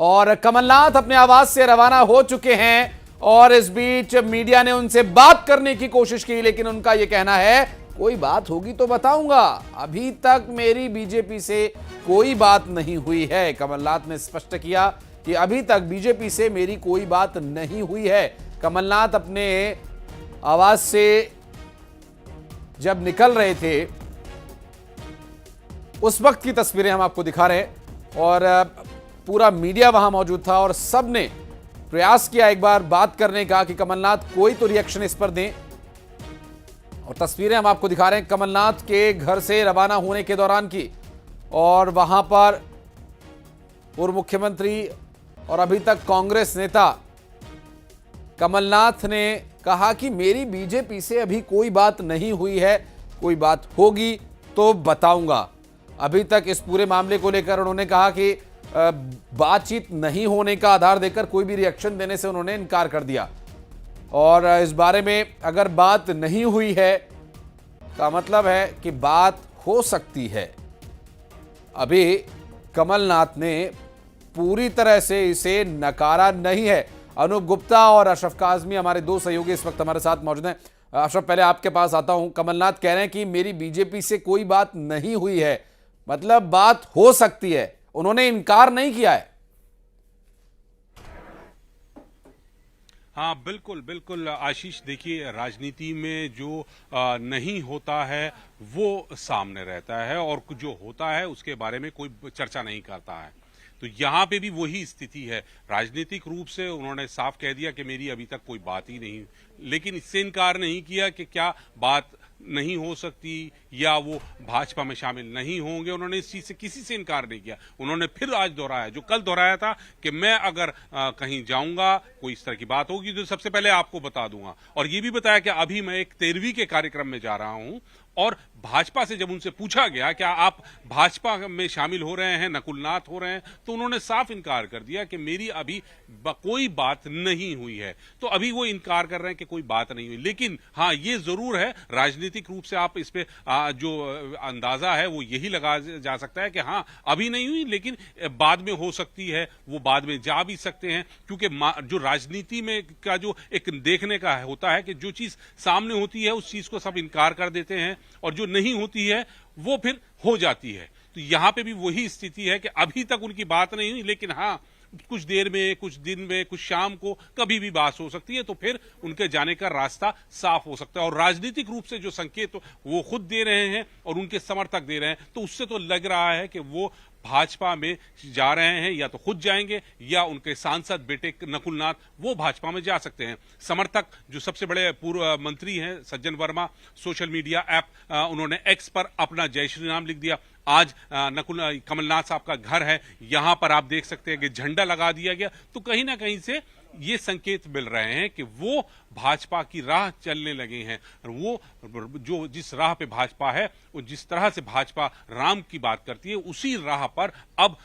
और कमलनाथ अपने आवास से रवाना हो चुके हैं और इस बीच मीडिया ने उनसे बात करने की कोशिश की, लेकिन उनका यह कहना है कोई बात होगी तो बताऊंगा, अभी तक मेरी बीजेपी से कोई बात नहीं हुई है। कमलनाथ ने स्पष्ट किया कि अभी तक बीजेपी से मेरी कोई बात नहीं हुई है। कमलनाथ अपने आवास से जब निकल रहे थे उस वक्त की तस्वीरें हम आपको दिखा रहे हैं और पूरा मीडिया वहां मौजूद था और सबने प्रयास किया एक बार बात करने का कि कमलनाथ कोई तो रिएक्शन इस पर दें। और तस्वीरें हम आपको दिखा रहे हैं कमलनाथ के घर से रवाना होने के दौरान की, और वहां पर पूर्व मुख्यमंत्री और अभी तक कांग्रेस नेता कमलनाथ ने कहा कि मेरी बीजेपी से अभी कोई बात नहीं हुई है, कोई बात होगी तो बताऊंगा। अभी तक इस पूरे मामले को लेकर उन्होंने कहा कि बातचीत नहीं होने का आधार देकर कोई भी रिएक्शन देने से उन्होंने इनकार कर दिया, और इस बारे में अगर बात नहीं हुई है का मतलब है कि बात हो सकती है। अभी कमलनाथ ने पूरी तरह से इसे नकारा नहीं है। अनूप गुप्ता और अशरफ काज़मी हमारे दो सहयोगी इस वक्त हमारे साथ मौजूद हैं। अशरफ, पहले आपके पास आता हूं। कमलनाथ कह रहे हैं कि मेरी बीजेपी से कोई बात नहीं हुई है, मतलब बात हो सकती है, उन्होंने इनकार नहीं किया है। हाँ, बिल्कुल बिल्कुल आशीष, देखिए राजनीति में जो नहीं होता है वो सामने रहता है और जो होता है उसके बारे में कोई चर्चा नहीं करता है। तो यहाँ पे भी वही स्थिति है। राजनीतिक रूप से उन्होंने साफ कह दिया कि मेरी अभी तक कोई बात ही नहीं, लेकिन इससे इनकार नहीं किया कि क्या बात नहीं हो सकती या वो भाजपा में शामिल नहीं होंगे। उन्होंने इस चीज से किसी से इनकार नहीं किया। उन्होंने फिर आज दोहराया, जो कल दोहराया था कि मैं अगर कहीं जाऊंगा, कोई इस तरह की बात होगी तो सबसे पहले आपको बता दूंगा। और ये भी बताया कि अभी मैं एक 13वीं के कार्यक्रम में जा रहा हूं। और भाजपा से जब उनसे पूछा गया क्या आप भाजपा में शामिल हो रहे हैं, नकुलनाथ हो रहे हैं, तो उन्होंने साफ इनकार कर दिया कि मेरी अभी कोई बात नहीं हुई है। तो अभी वो इनकार कर रहे हैं कि कोई बात नहीं हुई। लेकिन हाँ, ये जरूर है, राजनीतिक रूप से आप इस पे जो अंदाजा है वो यही लगा जा सकता है कि हाँ अभी नहीं हुई, लेकिन बाद में हो सकती है, वो बाद में जा भी सकते हैं। क्योंकि जो राजनीति में का जो एक देखने का होता है कि जो चीज सामने होती है उस चीज को सब इनकार कर देते हैं और जो नहीं होती है वो फिर हो जाती है। तो यहां पे भी वही स्थिति है कि अभी तक उनकी बात नहीं हुई, लेकिन हाँ कुछ देर में, कुछ दिन में, कुछ शाम को कभी भी बात हो सकती है, तो फिर उनके जाने का रास्ता साफ हो सकता है। और राजनीतिक रूप से जो संकेत वो खुद दे रहे हैं और उनके समर्थक दे रहे हैं, तो उससे तो लग रहा है कि वो भाजपा में जा रहे हैं, या तो खुद जाएंगे या उनके सांसद बेटे नकुलनाथ वो भाजपा में जा सकते हैं। समर्थक जो सबसे बड़े पूर्व मंत्री हैं सज्जन वर्मा, सोशल मीडिया ऐप उन्होंने एक्स पर अपना जय श्री राम लिख दिया। आज कमलनाथ साहब का घर है, यहां पर आप देख सकते हैं कि झंडा लगा दिया गया। तो कहीं ना कहीं से ये संकेत मिल रहे हैं कि वो भाजपा की राह चलने लगे हैं। वो जो जिस राह पे भाजपा है, वो जिस तरह से भाजपा राम की बात करती है, उसी राह पर अब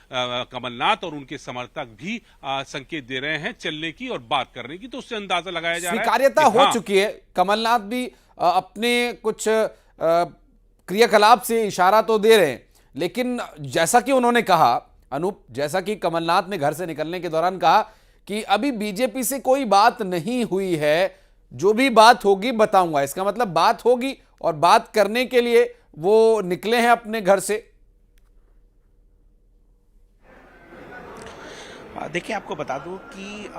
कमलनाथ और उनके समर्थक भी संकेत दे रहे हैं चलने की और बात करने की। तो उससे अंदाजा लगाया जा रहा है स्वीकार्यता हो चुकी है। कमलनाथ भी अपने कुछ क्रियाकलाप से इशारा तो दे रहे हैं, लेकिन जैसा कि उन्होंने कहा अनूप, जैसा कि कमलनाथ ने घर से निकलने के दौरान कहा कि अभी बीजेपी से कोई बात नहीं हुई है, जो भी बात होगी बताऊंगा। इसका मतलब बात होगी और बात करने के लिए वो निकले हैं अपने घर से। देखिए, आपको बता दूं कि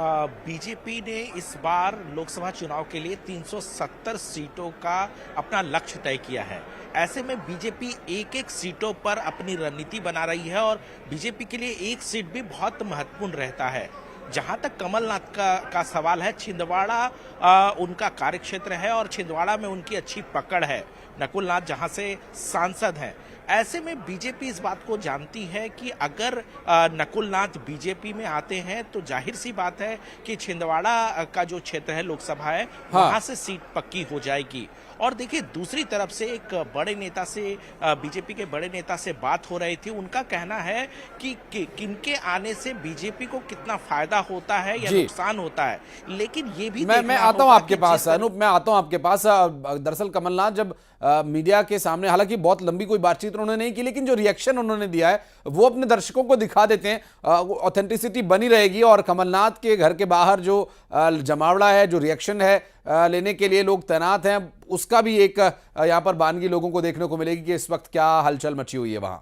बीजेपी ने इस बार लोकसभा चुनाव के लिए 370 सीटों का अपना लक्ष्य तय किया है। ऐसे में बीजेपी एक एक सीटों पर अपनी रणनीति बना रही है और बीजेपी के लिए एक सीट भी बहुत महत्वपूर्ण रहता है। जहां तक कमलनाथ का सवाल है, छिंदवाड़ा उनका कार्यक्षेत्र है और छिंदवाड़ा में उनकी अच्छी पकड़ है। नकुलनाथ जहां से सांसद हैं, ऐसे में बीजेपी इस बात को जानती है कि अगर नकुलनाथ बीजेपी में आते हैं तो जाहिर सी बात है कि छिंदवाड़ा का जो क्षेत्र है लोकसभा है, वहां से सीट पक्की हो जाएगी। और देखिए, दूसरी तरफ से एक बड़े नेता से, बीजेपी के बड़े नेता से बात हो रही थी। उनका कहना है कि किनके आने से बीजेपी को कितना फायदा होता है या नुकसान होता है, लेकिन ये भी मैं आता हूं आपके पास अनूप, मैं आता हूं आपके पास। दरअसल कमलनाथ जब मीडिया के सामने, हालांकि बहुत लंबी कोई बातचीत उन्होंने नहीं की, लेकिन जो रिएक्शन उन्होंने दिया है वो अपने दर्शकों को दिखा देते हैं, ऑथेंटिसिटी बनी रहेगी। और कमलनाथ के घर के बाहर जो जमावड़ा है, जो रिएक्शन है लेने के लिए लोग तैनात हैं, उसका भी एक यहां पर बानगी लोगों को देखने को मिलेगी कि इस वक्त क्या हलचल मची हुई है वहां।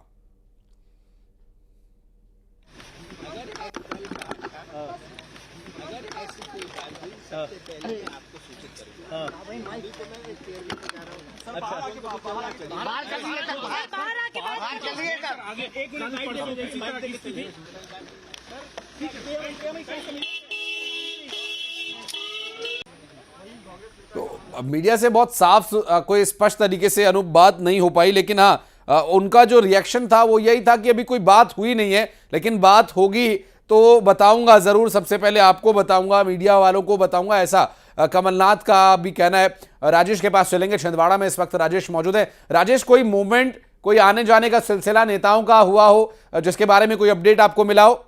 तो अब मीडिया से बहुत साफ कोई स्पष्ट तरीके से अनूप बात नहीं हो पाई, लेकिन हाँ उनका जो रिएक्शन था वो यही था कि अभी कोई बात हुई नहीं है, लेकिन बात होगी तो बताऊंगा जरूर, सबसे पहले आपको बताऊंगा, मीडिया वालों को बताऊंगा, ऐसा कमलनाथ का भी कहना है। राजेश के पास चलेंगे, छिंदवाड़ा में इस वक्त राजेश मौजूद है। राजेश, कोई मूवमेंट, कोई आने जाने का सिलसिला नेताओं का हुआ हो जिसके बारे में कोई अपडेट आपको मिला हो?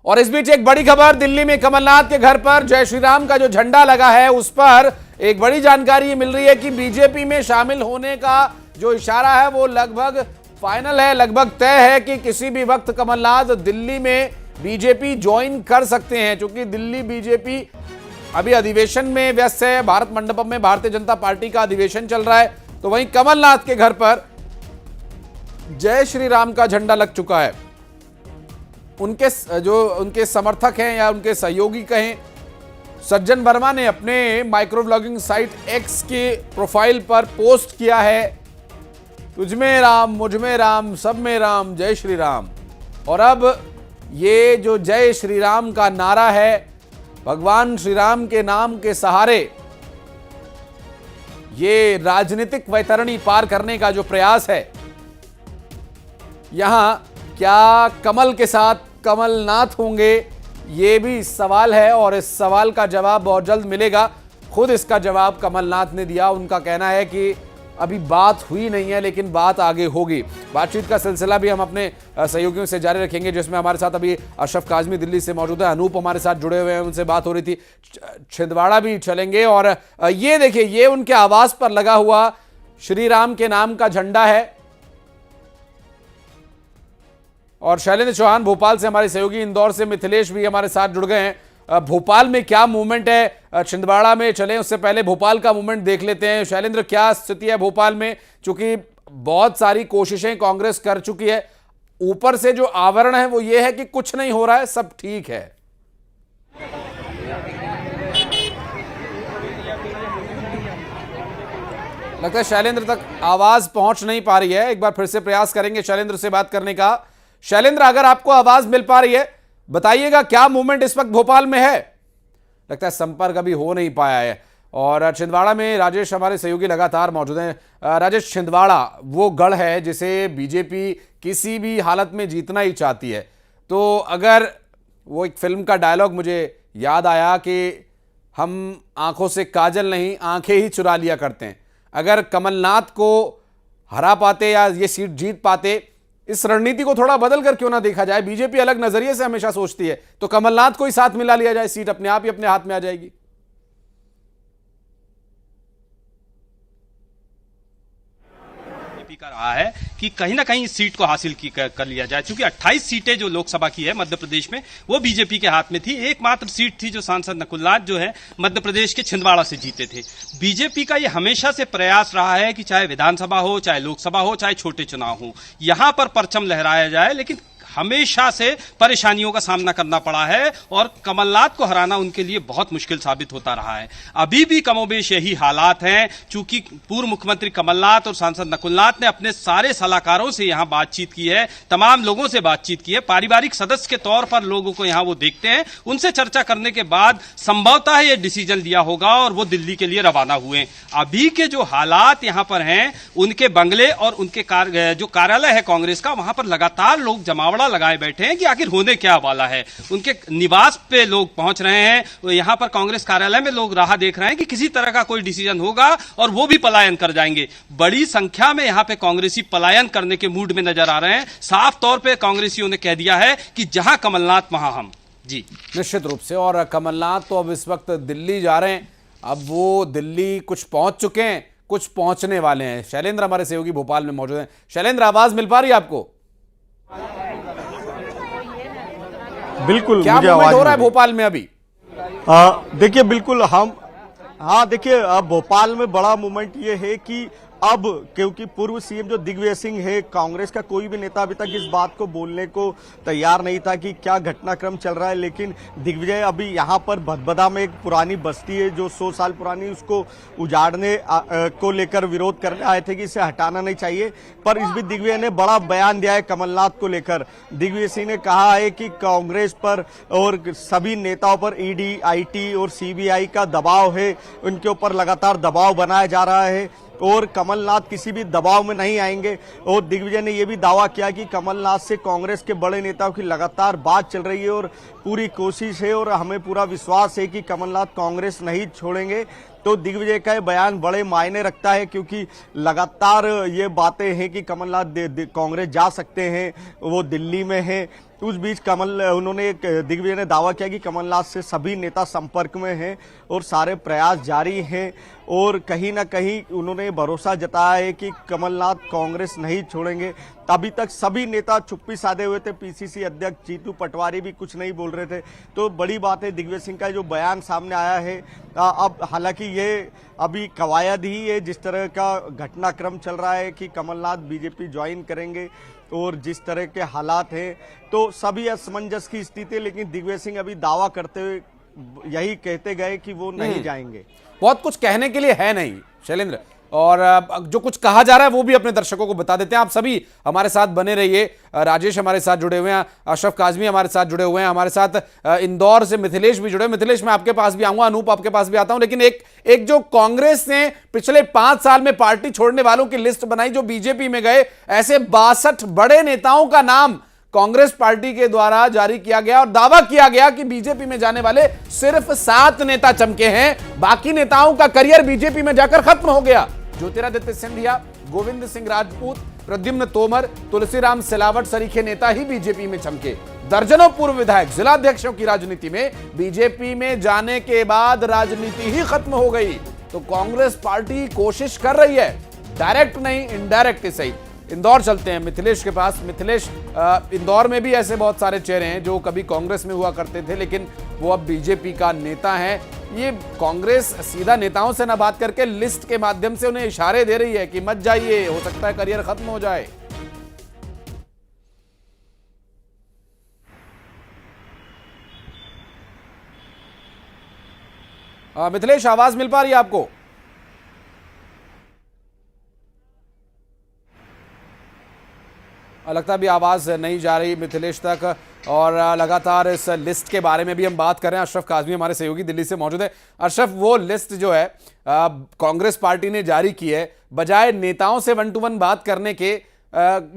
और इस बीच एक बड़ी खबर, दिल्ली में कमलनाथ के घर पर जय श्री राम का जो झंडा लगा है उस पर एक बड़ी जानकारी मिल रही है कि बीजेपी में शामिल होने का जो इशारा है वो लगभग फाइनल है, लगभग तय है कि किसी भी वक्त कमलनाथ दिल्ली में बीजेपी ज्वाइन कर सकते हैं। क्योंकि दिल्ली बीजेपी अभी अधिवेशन में व्यस्त है, भारत मंडपम में भारतीय जनता पार्टी का अधिवेशन चल रहा है, तो वहीं कमलनाथ के घर पर जय श्री राम का झंडा लग चुका है। उनके समर्थक हैं या उनके सहयोगी कहें, सज्जन वर्मा ने अपने माइक्रो व्लॉगिंग साइट एक्स के प्रोफाइल पर पोस्ट किया है, तुझ में राम, मुझ में राम, सब में राम, जय श्री राम। और अब ये जो जय श्री राम का नारा है, भगवान श्री राम के नाम के सहारे ये राजनीतिक वैतरणी पार करने का जो प्रयास है, यहां क्या कमल के साथ कमलनाथ होंगे, ये भी सवाल है और इस सवाल का जवाब बहुत जल्द मिलेगा। खुद इसका जवाब कमलनाथ ने दिया। उनका कहना है कि अभी बात हुई नहीं है, लेकिन बात आगे होगी। बातचीत का सिलसिला भी हम अपने सहयोगियों से जारी रखेंगे, जिसमें हमारे साथ अभी अशरफ काजमी दिल्ली से मौजूद है, अनूप हमारे साथ जुड़े हुए हैं, उनसे बात हो रही थी। छिंदवाड़ा भी चलेंगे और ये देखिए, ये उनके आवास पर लगा हुआ श्री राम के नाम का झंडा है। और शैलेंद्र चौहान भोपाल से हमारे सहयोगी, इंदौर से मिथिलेश भी हमारे साथ जुड़ गए हैं। भोपाल में क्या मूवमेंट है, छिंदवाड़ा में चले उससे पहले भोपाल का मूवमेंट देख लेते हैं। शैलेंद्र, क्या स्थिति है भोपाल में? चूंकि बहुत सारी कोशिशें कांग्रेस कर चुकी है, ऊपर से जो आवरण है वो ये है कि कुछ नहीं हो रहा है, सब ठीक है। लगता है शैलेंद्र तक आवाज पहुंच नहीं पा रही है। एक बार फिर से प्रयास करेंगे शैलेंद्र से बात करने का। शैलेंद्र, अगर आपको आवाज मिल पा रही है बताइएगा, क्या मूवमेंट इस वक्त भोपाल में है? लगता है संपर्क अभी हो नहीं पाया है। और छिंदवाड़ा में राजेश हमारे सहयोगी लगातार मौजूद हैं। राजेश, छिंदवाड़ा वो गढ़ है जिसे बीजेपी किसी भी हालत में जीतना ही चाहती है। तो अगर वो एक फिल्म का डायलॉग मुझे याद आया कि हम आंखों से काजल नहीं, आंखें ही चुरा लिया करते हैं। अगर कमलनाथ को हरा पाते या ये सीट जीत पाते, इस रणनीति को थोड़ा बदल कर क्यों ना देखा जाए? बीजेपी अलग नजरिए से हमेशा सोचती है, तो कमलनाथ को ही साथ मिला लिया जाए, सीट अपने आप ही अपने हाथ में आ जाएगी। का रहा है कि कहीं ना कहीं इस सीट को हासिल कर लिया जाए, क्योंकि 28 सीटें जो लोकसभा की है मध्य प्रदेश में वो बीजेपी के हाथ में थी। एकमात्र सीट थी जो सांसद नकुलनाथ जो है मध्य प्रदेश के छिंदवाड़ा से जीते थे। बीजेपी का ये हमेशा से प्रयास रहा है कि चाहे विधानसभा हो, चाहे लोकसभा हो, चाहे छोटे चुनाव हो, यहां पर परचम लहराया जाए, लेकिन हमेशा से परेशानियों का सामना करना पड़ा है और कमलनाथ को हराना उनके लिए बहुत मुश्किल साबित होता रहा है। अभी भी कमोबेश यही हालात हैं, चूंकि पूर्व मुख्यमंत्री कमलनाथ और सांसद नकुलनाथ ने अपने सारे सलाहकारों से यहां बातचीत की है, तमाम लोगों से बातचीत की है, पारिवारिक सदस्य के तौर पर लोगों को यहां वो देखते हैं। उनसे चर्चा करने के बाद संभवतः यह डिसीजन लिया होगा और वो दिल्ली के लिए रवाना हुए। अभी के जो हालात यहां पर हैं, उनके बंगले और उनके जो कार्यालय है कांग्रेस का, वहां पर लगातार लोग जमावड़ा लगाए बैठे हैं कि आखिर होने क्या वाला है। उनके निवास पे लोग पहुंच रहे हैं, यहां पर कांग्रेस कार्यालय में लोग राह देख रहे हैं कि किसी तरह का कोई डिसीजन होगा और वो भी पलायन कर जाएंगे। बड़ी संख्या में यहां पे कांग्रेसी पलायन करने के मूड में नजर आ रहे हैं। साफ तौर पे कांग्रेसियों ने कह दिया है कि जहां कमलनाथ वहां हम। जी निश्चित रूप से। और कमलनाथ तो अब इस वक्त दिल्ली जा रहे हैं, अब वो दिल्ली कुछ पहुंच चुके हैं, कुछ पहुंचने वाले हैं। शैलेंद्र हमारे सहयोगी भोपाल में मौजूद हैं। शैलेंद्र, आवाज मिल पा रही है आपको? बिल्कुल, क्या मुझे मूवमेंट आवाज हो रहा है मिल रही। भोपाल में अभी? देखिए, बिल्कुल हम देखिए अब भोपाल में बड़ा मूवमेंट ये है कि अब क्योंकि पूर्व सीएम जो दिग्विजय सिंह है, कांग्रेस का कोई भी नेता अभी तक इस बात को बोलने को तैयार नहीं था कि क्या घटनाक्रम चल रहा है, लेकिन दिग्विजय अभी यहाँ पर भदभदा में एक पुरानी बस्ती है जो 100 साल पुरानी, उसको उजाड़ने को लेकर विरोध करने आए थे कि इसे हटाना नहीं चाहिए। पर इस बीच दिग्विजय ने बड़ा बयान दिया है कमलनाथ को लेकर। दिग्विजय सिंह ने कहा है कि कांग्रेस पर और सभी नेताओं पर ईडी, आईटी और सीबीआई का दबाव है, उनके ऊपर लगातार दबाव बनाया जा रहा है और कमलनाथ किसी भी दबाव में नहीं आएंगे। और दिग्विजय ने यह भी दावा किया कि कमलनाथ से कांग्रेस के बड़े नेताओं की लगातार बात चल रही है और पूरी कोशिश है और हमें पूरा विश्वास है कि कमलनाथ कांग्रेस नहीं छोड़ेंगे। तो दिग्विजय का ये बयान बड़े मायने रखता है क्योंकि लगातार ये बातें हैं कि कमलनाथ कांग्रेस जा सकते हैं, वो दिल्ली में हैं। उस बीच उन्होंने दिग्विजय ने दावा किया कि कमलनाथ से सभी नेता संपर्क में हैं और सारे प्रयास जारी हैं और कहीं ना कहीं उन्होंने भरोसा जताया है कि कमलनाथ कांग्रेस नहीं छोड़ेंगे। अभी तक सभी नेता चुप्पी साधे हुए थे, पीसीसी अध्यक्ष जीतू पटवारी भी कुछ नहीं बोल रहे थे। तो बड़ी बात है दिग्विजय सिंह का जो बयान सामने आया है। अब हालांकि ये अभी कवायद ही है, जिस तरह का घटनाक्रम चल रहा है कि कमलनाथ बीजेपी ज्वाइन करेंगे और जिस तरह के हालात हैं तो सभी असमंजस की स्थिति है, लेकिन दिग्विजय सिंह अभी दावा करते हुए यही कहते गए कि वो नहीं जाएंगे। बहुत कुछ कहने के लिए है नहीं शैलेंद्र, और जो कुछ कहा जा रहा है वो भी अपने दर्शकों को बता देते हैं। आप सभी हमारे साथ बने रहिए। राजेश हमारे साथ जुड़े हुए हैं, अशरफ काजमी हमारे साथ जुड़े हुए हैं, हमारे साथ इंदौर से मिथिलेश भी जुड़े। मिथिलेश, मैं आपके पास भी आऊंगा, अनूप आपके पास भी आता हूं, लेकिन एक जो कांग्रेस ने पिछले 5 साल में पार्टी छोड़ने वालों की लिस्ट बनाई जो बीजेपी में गए, ऐसे 62 बड़े नेताओं का नाम कांग्रेस पार्टी के द्वारा जारी किया गया और दावा किया गया कि बीजेपी में जाने वाले सिर्फ 7 नेता चमके हैं, बाकी नेताओं का करियर बीजेपी में जाकर खत्म हो गया। ज्योतिरादित्य सिंधिया, गोविंद सिंह राजपूत, प्रद्युम्न तोमर, तुलसीराम सिलावट सरीखे नेता ही बीजेपी में चमके। दर्जनों पूर्व विधायक जिलाध्यक्षों की राजनीति में बीजेपी में जाने के बाद राजनीति ही खत्म हो गई। तो कांग्रेस पार्टी कोशिश कर रही है, डायरेक्ट नहीं इनडायरेक्ट ही सही। इंदौर चलते हैं मिथिलेश के पास। मिथिलेश, इंदौर में भी ऐसे बहुत सारे चेहरे हैं जो कभी कांग्रेस में हुआ करते थे लेकिन वो अब बीजेपी का नेता है। ये कांग्रेस सीधा नेताओं से ना बात करके लिस्ट के माध्यम से उन्हें इशारे दे रही है कि मत जाइए, हो सकता है करियर खत्म हो जाए। मिथिलेश, आवाज मिल पा रही है आपको? लगता है भी आवाज नहीं जा रही मिथिलेश तक। और लगातार इस लिस्ट के बारे में भी हम बात कर रहे हैं। अशरफ काजमी हमारे सहयोगी दिल्ली से मौजूद है। अशरफ, वो लिस्ट जो है कांग्रेस पार्टी ने जारी की है, बजाय नेताओं से 1 to 1 बात करने के,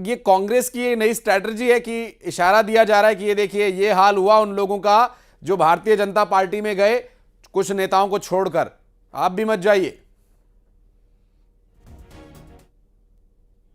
ये कांग्रेस की ये नई स्ट्रैटेजी है कि इशारा दिया जा रहा है कि ये देखिए ये हाल हुआ उन लोगों का जो भारतीय जनता पार्टी में गए कुछ नेताओं को छोड़कर, आप भी मत जाइए।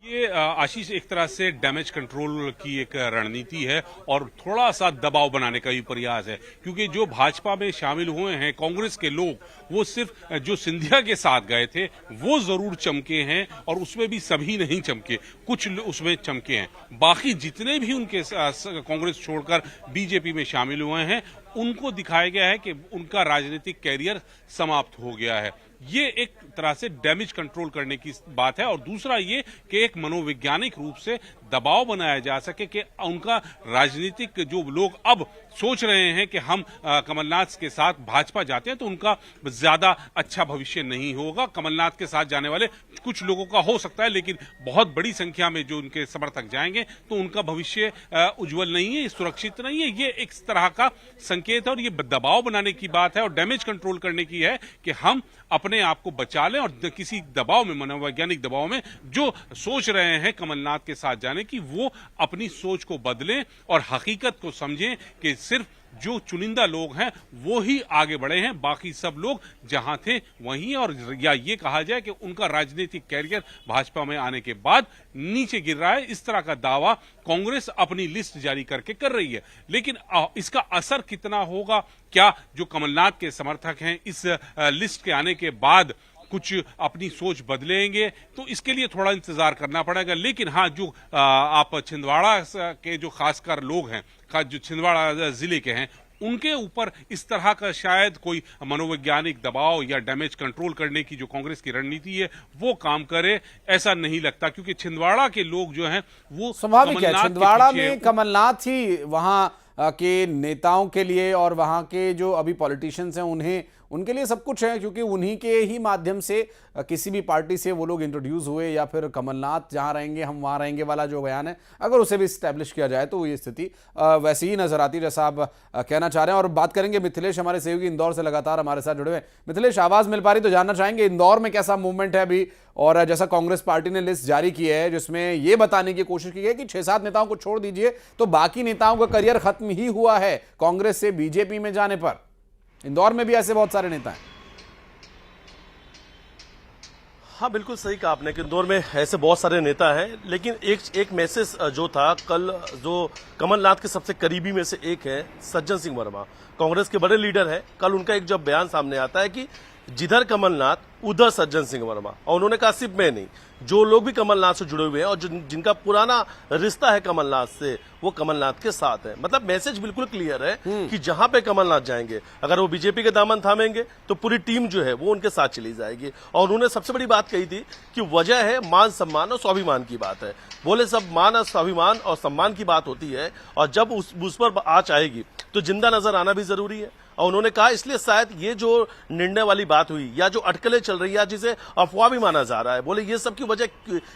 ये आशीष एक तरह से डैमेज कंट्रोल की एक रणनीति है और थोड़ा सा दबाव बनाने का भी प्रयास है, क्योंकि जो भाजपा में शामिल हुए हैं कांग्रेस के लोग, वो सिर्फ जो सिंधिया के साथ गए थे वो जरूर चमके हैं और उसमें भी सभी नहीं चमके, कुछ उसमें चमके हैं। बाकी जितने भी उनके कांग्रेस छोड़कर बीजेपी में शामिल हुए हैं उनको दिखाया गया है कि उनका राजनीतिक कैरियर समाप्त हो गया है। ये एक तरह से डैमेज कंट्रोल करने की बात है। और दूसरा ये कि एक मनोवैज्ञानिक रूप से दबाव बनाया जा सके कि उनका राजनीतिक जो लोग अब सोच रहे हैं कि हम कमलनाथ के साथ भाजपा जाते हैं तो उनका ज्यादा अच्छा भविष्य नहीं होगा। कमलनाथ के साथ जाने वाले कुछ लोगों का हो सकता है, लेकिन बहुत बड़ी संख्या में जो उनके समर्थक जाएंगे तो उनका भविष्य उज्जवल नहीं है, सुरक्षित नहीं है। ये एक तरह का संकेत है और ये दबाव बनाने की बात है और डैमेज कंट्रोल करने की है कि हम अपने आप को बचा लें और किसी दबाव में, मनोवैज्ञानिक दबाव में जो सोच रहे हैं कमलनाथ के साथ जाने की, वो अपनी सोच को बदलें और हकीकत को समझें कि सिर्फ जो चुनिंदा लोग हैं वो ही आगे बढ़े हैं, बाकी सब लोग जहां थे वहीं। और या ये कहा जाए कि उनका राजनीतिक कैरियर भाजपा में आने के बाद नीचे गिर रहा है, इस तरह का दावा कांग्रेस अपनी लिस्ट जारी करके कर रही है। लेकिन इसका असर कितना होगा, क्या जो कमलनाथ के समर्थक हैं इस लिस्ट के आने के बाद कुछ अपनी सोच बदलेंगे, तो इसके लिए थोड़ा इंतजार करना पड़ेगा। लेकिन हाँ, जो आप छिंदवाड़ा के जो खासकर लोग हैं, जो छिंदवाड़ा जिले के हैं, उनके ऊपर इस तरह का शायद कोई मनोवैज्ञानिक दबाव या डैमेज कंट्रोल करने की जो कांग्रेस की रणनीति है वो काम करे, ऐसा नहीं लगता। क्योंकि छिंदवाड़ा के लोग जो हैं वो स्वाभाविक है, छिंदवाड़ा में कमलनाथ ही वहां के नेताओं के लिए और वहां के जो अभी पॉलिटिशियंस हैं उनके लिए सब कुछ है, क्योंकि उन्हीं के ही माध्यम से किसी भी पार्टी से वो लोग इंट्रोड्यूस हुए, या फिर कमलनाथ जहां रहेंगे हम वहां रहेंगे वाला जो बयान है, अगर उसे भी स्टैब्लिश किया जाए तो ये स्थिति वैसी ही नजर आती है जैसा आप कहना चाह रहे हैं। और बात करेंगे मिथिलेश, हमारे सहयोगी इंदौर से लगातार हमारे साथ जुड़े हुए। मिथिलेश, आवाज मिल पा रही तो जानना चाहेंगे इंदौर में कैसा मूवमेंट है अभी, और जैसा कांग्रेस पार्टी ने लिस्ट जारी की है जिसमें यह बताने की कोशिश की है कि 6-7 नेताओं को छोड़ दीजिए तो बाकी नेताओं का करियर खत्म ही हुआ है कांग्रेस से बीजेपी में जाने पर। इंदौर में भी ऐसे बहुत सारे नेता हैं। हाँ, बिल्कुल सही कहा आपने कि इंदौर में ऐसे बहुत सारे नेता हैं, लेकिन एक मैसेज जो था कल, जो कमलनाथ के सबसे करीबी में से एक है सज्जन सिंह वर्मा, कांग्रेस के बड़े लीडर हैं। कल उनका एक जब बयान सामने आता है कि जिधर कमलनाथ उधर सज्जन सिंह वर्मा, और उन्होंने कहा सिर्फ मैं नहीं, जो लोग भी कमलनाथ से जुड़े हुए हैं और जिनका पुराना रिश्ता है कमलनाथ से, वो कमलनाथ के साथ है। मतलब मैसेज बिल्कुल क्लियर है कि जहां पे कमलनाथ जाएंगे, अगर वो बीजेपी के दामन थामेंगे तो पूरी टीम जो है वो उनके साथ चली जाएगी। और उन्होंने सबसे बड़ी बात कही थी कि वजह है मान सम्मान और स्वाभिमान की बात है। बोले सब मान और स्वाभिमान और सम्मान की बात होती है, और जब उस पर आंच आएगी तो जिंदा नजर आना भी जरूरी है। और उन्होंने कहा इसलिए शायद ये जो निर्णय वाली बात हुई या जो अटकलें चल रही है, जिसे अफवाह भी माना जा रहा है, बोले ये सब की वजह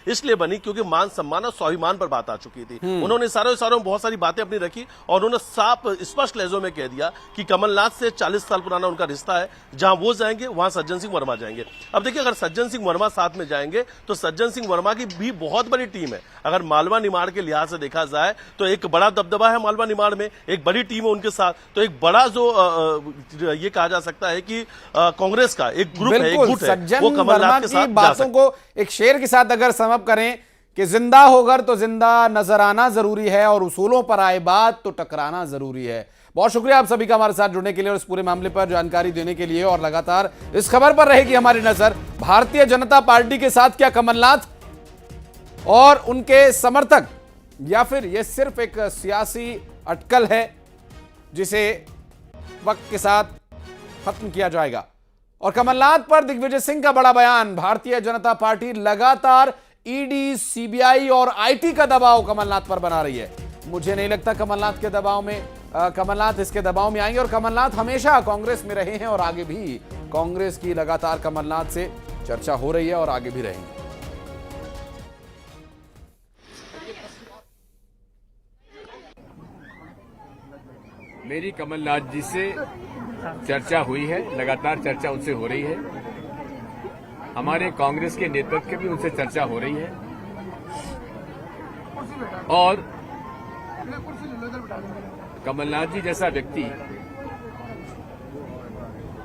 इसलिए बनी क्योंकि मान सम्मान और स्वाभिमान पर बात आ चुकी थी। उन्होंने सारों में बहुत सारी बातें अपनी रखी, और उन्होंने साफ स्पष्ट लहजों में कह दिया कि कमलनाथ से 40 साल पुराना उनका रिश्ता है, जहां वो जाएंगे वहां सज्जन सिंह वर्मा जाएंगे। अब देखिए, अगर सज्जन सिंह वर्मा साथ में जाएंगे तो सज्जन सिंह वर्मा की भी बहुत बड़ी टीम है। अगर मालवा निमाड़ के लिहाज से देखा जाए तो एक बड़ा दबदबा है मालवा निमाड़ में, एक बड़ी टीम है उनके साथ, तो एक बड़ा जो ये कहा जा सकता है कि कांग्रेस का एक ग्रुप है, एक गुट है, वो कमलनाथ के साथ बातों को एक शेर के साथ अगर समअप करें कि जिंदा होकर तो जिंदा नजर आना जरूरी है, और उसूलों पर आए बात तो टकराना जरूरी है। बहुत शुक्रिया आप सभी का हमारे साथ जुड़ने के लिए और इस पूरे मामले पर जानकारी देने के लिए। और लगातार इस खबर पर रहेगी हमारी नजर, भारतीय जनता पार्टी के साथ क्या कमलनाथ और उनके समर्थक, या फिर यह सिर्फ एक सियासी अटकल है जिसे वक्त के साथ खत्म किया जाएगा। और कमलनाथ पर दिग्विजय सिंह का बड़ा बयान, भारतीय जनता पार्टी लगातार ईडी, सीबीआई और आईटी का दबाव कमलनाथ पर बना रही है। मुझे नहीं लगता कमलनाथ के दबाव में कमलनाथ इसके दबाव में आएंगे, और कमलनाथ हमेशा कांग्रेस में रहे हैं और आगे भी कांग्रेस की लगातार कमलनाथ से चर्चा हो रही है और आगे भी रहेंगे। मेरी कमलनाथ जी से चर्चा हुई है, लगातार चर्चा उनसे हो रही है। हमारे कांग्रेस के नेतृत्व की भी उनसे चर्चा हो रही है, और कमलनाथ जी जैसा व्यक्ति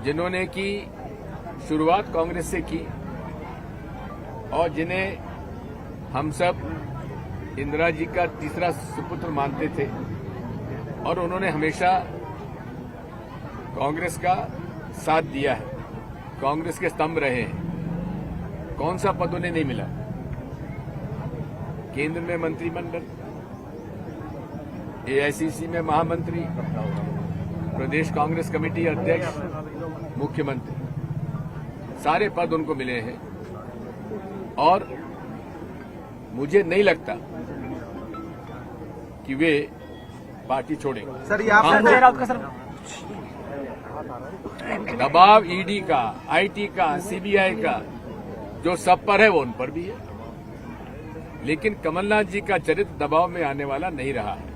जिन्होंने की शुरुआत कांग्रेस से की और जिन्हें हम सब इंदिरा जी का तीसरा सुपुत्र मानते थे, और उन्होंने हमेशा कांग्रेस का साथ दिया है, कांग्रेस के स्तंभ रहे हैं। कौन सा पद उन्हें नहीं मिला? केंद्र में मंत्रिमंडल, एआईसीसी में महामंत्री, प्रदेश कांग्रेस कमेटी अध्यक्ष, मुख्यमंत्री, सारे पद उनको मिले हैं। और मुझे नहीं लगता कि वे पार्टी छोड़ेंगे। सर, ये आपका दबाव ईडी का, आईटी का, सीबीआई का जो सब पर है वो उन पर भी है, लेकिन कमलनाथ जी का चरित्र दबाव में आने वाला नहीं रहा है।